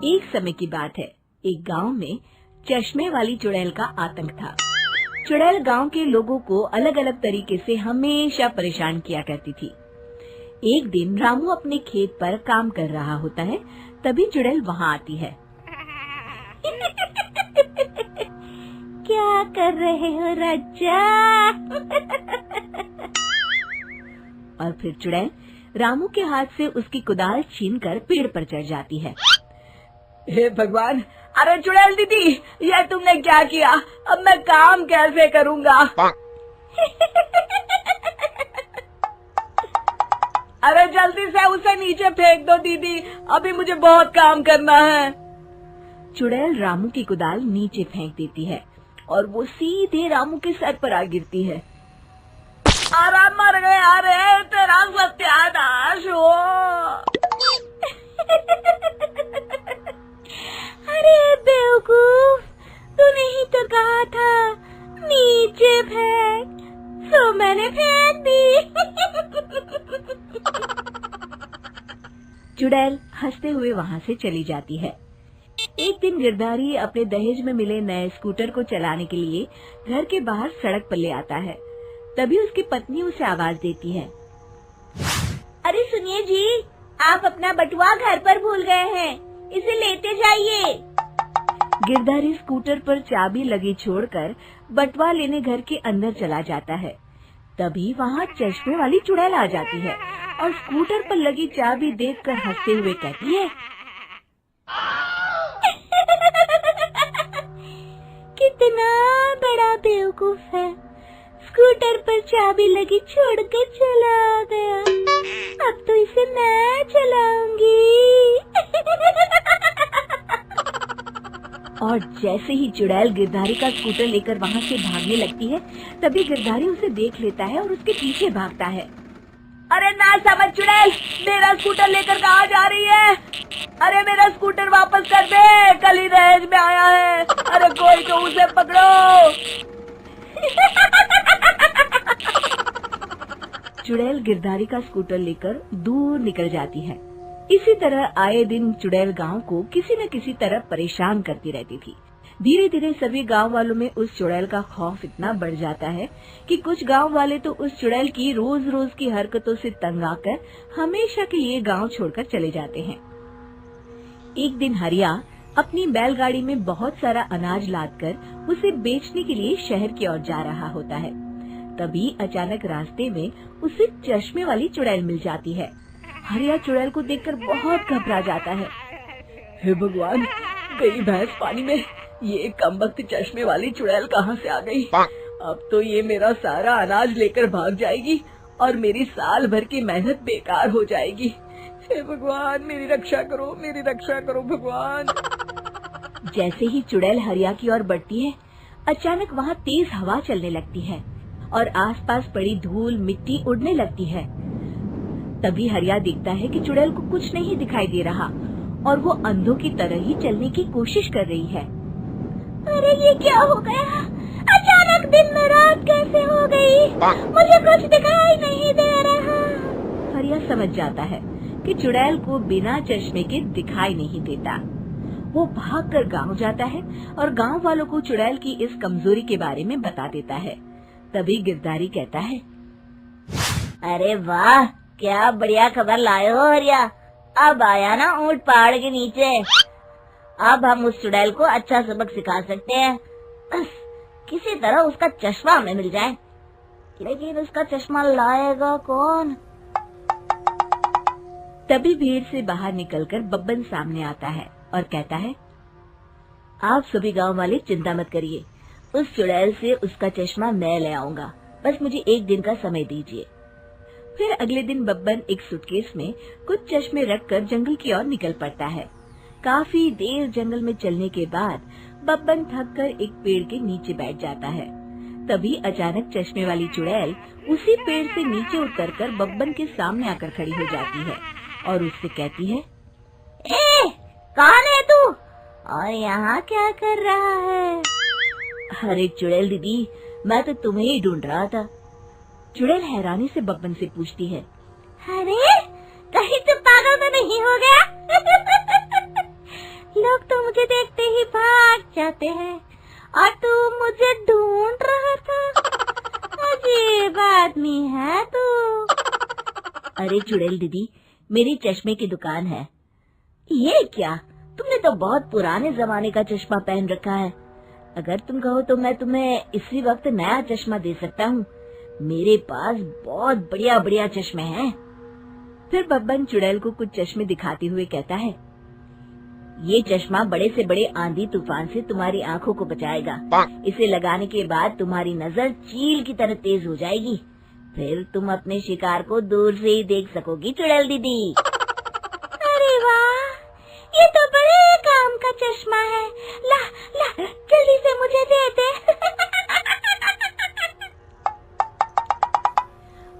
एक समय की बात है, एक गांव में चश्मे वाली चुड़ैल का आतंक था। चुड़ैल गांव के लोगों को अलग अलग तरीके से हमेशा परेशान किया करती थी। एक दिन रामू अपने खेत पर काम कर रहा होता है, तभी चुड़ैल वहाँ आती है। क्या कर रहे हो राजा? और फिर चुड़ैल रामू के हाथ से उसकी कुदाल छीनकर पेड़ पर चढ़ जाती है। हे भगवान, अरे चुड़ैल दीदी, यह तुमने क्या किया? अब मैं काम कैसे करूँगा? अरे जल्दी से उसे नीचे फेंक दो दीदी, अभी मुझे बहुत काम करना है। चुड़ैल रामू की कुदाल नीचे फेंक देती है और वो सीधे रामू के सर पर आ गिरती है। अरे मर गया रे, तेरा सत्यानाश हो। अरे बेवकूफ, तूने ही तो कहा था नीचे फेंक, तो मैंने फेंक दी। चुड़ैल हंसते हुए वहाँ से चली जाती है। एक दिन गिरधारी अपने दहेज में मिले नए स्कूटर को चलाने के लिए घर के बाहर सड़क पर ले आता है। तभी उसकी पत्नी उसे आवाज देती है। अरे सुनिए जी, आप अपना बटुआ घर पर भूल गए हैं, इसे लेते जाइए। गिरधारी स्कूटर पर चाबी लगी छोड़कर बटुआ लेने घर के अंदर चला जाता है। तभी वहाँ चश्मे वाली चुड़ैल आ जाती है और स्कूटर पर लगी चाबी देखकर हंसते हुए कहती है, कितना बड़ा बेवकूफ है, स्कूटर पर चाबी लगी छोड़कर चला गया। अब तो इसे मैं चलाऊंगी। और जैसे ही चुड़ैल गिरधारी का स्कूटर लेकर वहाँ से भागने लगती है, तभी गिरधारी उसे देख लेता है और उसके पीछे भागता है। अरे ना समझ चुड़ैल, मेरा स्कूटर लेकर कहाँ जा रही है? अरे मेरा स्कूटर वापस कर दे, कल ही दहेज में आया है। अरे कोई तो उसे पकड़ो। चुड़ैल गिरधारी का स्कूटर लेकर दूर निकल जाती है। इसी तरह आए दिन चुड़ैल गांव को किसी न किसी तरह परेशान करती रहती थी। धीरे धीरे सभी गांव वालों में उस चुड़ैल का खौफ इतना बढ़ जाता है कि कुछ गांव वाले तो उस चुड़ैल की रोज रोज की हरकतों से तंग आकर हमेशा के लिए गांव छोड़कर चले जाते हैं। एक दिन हरिया अपनी बैलगाड़ी में बहुत सारा अनाज लादकर उसे बेचने के लिए शहर की ओर जा रहा होता है। तभी अचानक रास्ते में उसे चश्मे वाली चुड़ैल मिल जाती है। हरिया चुड़ैल को देखकर बहुत घबरा जाता है। हे भगवान, गई भैंस पानी में, ये कमबख्त चश्मे वाली चुड़ैल कहाँ से आ गई? अब तो ये मेरा सारा अनाज लेकर भाग जाएगी और मेरी साल भर की मेहनत बेकार हो जाएगी। हे भगवान, मेरी रक्षा करो भगवान। जैसे ही चुड़ैल हरिया की ओर बढ़ती है, अचानक वहाँ तेज हवा चलने लगती है और आसपास पड़ी धूल मिट्टी उड़ने लगती है। तभी हरिया देखता है कि चुड़ैल को कुछ नहीं दिखाई दे रहा और वो अंधों की तरह ही चलने की कोशिश कर रही है। अरे ये क्या हो गया? अचानक दिन में रात कैसे हो गई? मुझे कुछ दिखाई नहीं दे रहा। हरिया समझ जाता है कि चुड़ैल को बिना चश्मे के दिखाई नहीं देता। वो भागकर गांव जाता है और गांव वालों को चुड़ैल की इस कमजोरी के बारे में बता देता है। तभी गिरधारी कहता है, अरे वाह, क्या बढ़िया खबर लाए हो हरिया। अब आया ना ऊंट पहाड़ के नीचे। अब हम उस चुड़ैल को अच्छा सबक सिखा सकते हैं। बस किसी तरह उसका चश्मा हमें मिल जाए। लेकिन उसका चश्मा लाएगा कौन? तभी भीड़ से बाहर निकलकर बब्बन सामने आता है और कहता है, आप सभी गांव वाले चिंता मत करिए, उस चुड़ैल से उसका चश्मा मैं ले आऊंगा। बस मुझे एक दिन का समय दीजिए। फिर अगले दिन बब्बन एक सूटकेस में कुछ चश्मे रखकर जंगल की ओर निकल पड़ता है। काफी देर जंगल में चलने के बाद बब्बन थककर एक पेड़ के नीचे बैठ जाता है। तभी अचानक चश्मे वाली चुड़ैल उसी पेड़ से नीचे उतरकर बब्बन के सामने आकर खड़ी हो जाती है और उससे कहती है, ए, कौन है तू और यहाँ क्या कर रहा है? अरे चुड़ैल दीदी, मैं तो तुम्हें ही ढूंढ रहा था। चुड़ैल हैरानी से बब्बन से पूछती है, अरे कहीं तो पागल तो नहीं हो गया? मुझे देखते ही भाग जाते हैं। और तू मुझे ढूंढ रहा था, अजीब आदमी है तू। अरे चुड़ैल दीदी, मेरी चश्मे की दुकान है। ये क्या, तुमने तो बहुत पुराने जमाने का चश्मा पहन रखा है। अगर तुम कहो तो मैं तुम्हें इसी वक्त नया चश्मा दे सकता हूँ। मेरे पास बहुत बढ़िया बढ़िया चश्मे हैं। फिर बब्बन चुड़ैल को कुछ चश्मे दिखाते हुए कहता है, ये चश्मा बड़े से बड़े आंधी तूफान से तुम्हारी आंखों को बचाएगा। इसे लगाने के बाद तुम्हारी नजर चील की तरह तेज हो जाएगी। फिर तुम अपने शिकार को दूर से ही देख सकोगी चुड़ैल दीदी। अरे वाह, ये तो बड़े काम का चश्मा है। ला ला, जल्दी से मुझे दे दे।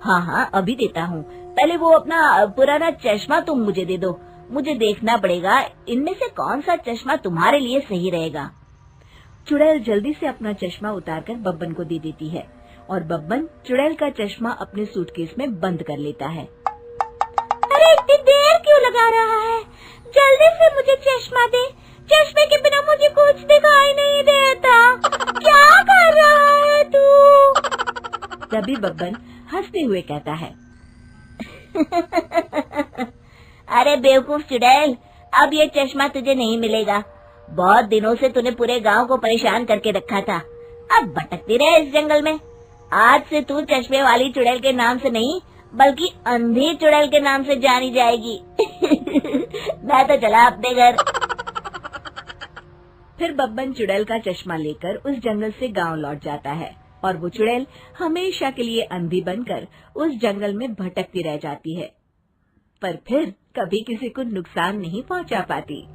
हाँ हाँ, अभी देता हूँ। पहले वो अपना पुराना चश्मा तुम मुझे दे दो। मुझे देखना पड़ेगा इनमें से कौन सा चश्मा तुम्हारे लिए सही रहेगा। चुड़ैल जल्दी से अपना चश्मा उतारकर बब्बन को दे देती है और बब्बन चुड़ैल का चश्मा अपने सूटकेस में बंद कर लेता है। अरे इतनी देर क्यों लगा रहा है? जल्दी से मुझे चश्मा दे। चश्मे के बिना मुझे कुछ दिखाई नहीं देता। क्या कर रहा है तू? तभी बब्बन हंसते हुए कहता है, अरे बेवकूफ चुड़ैल, अब ये चश्मा तुझे नहीं मिलेगा। बहुत दिनों से तूने पूरे गांव को परेशान करके रखा था। अब भटकती रहे इस जंगल में। आज से तू चश्मे वाली चुड़ैल के नाम से नहीं, बल्कि अंधी चुड़ैल के नाम से जानी जाएगी। मैं तो चला अपने घर। फिर बब्बन चुड़ैल का चश्मा लेकर उस जंगल से गांव लौट जाता है और वो चुड़ैल हमेशा के लिए अंधी बनकर उस जंगल में भटकती रह जाती है, पर फिर कभी किसी को नुकसान नहीं पहुंचा पाती।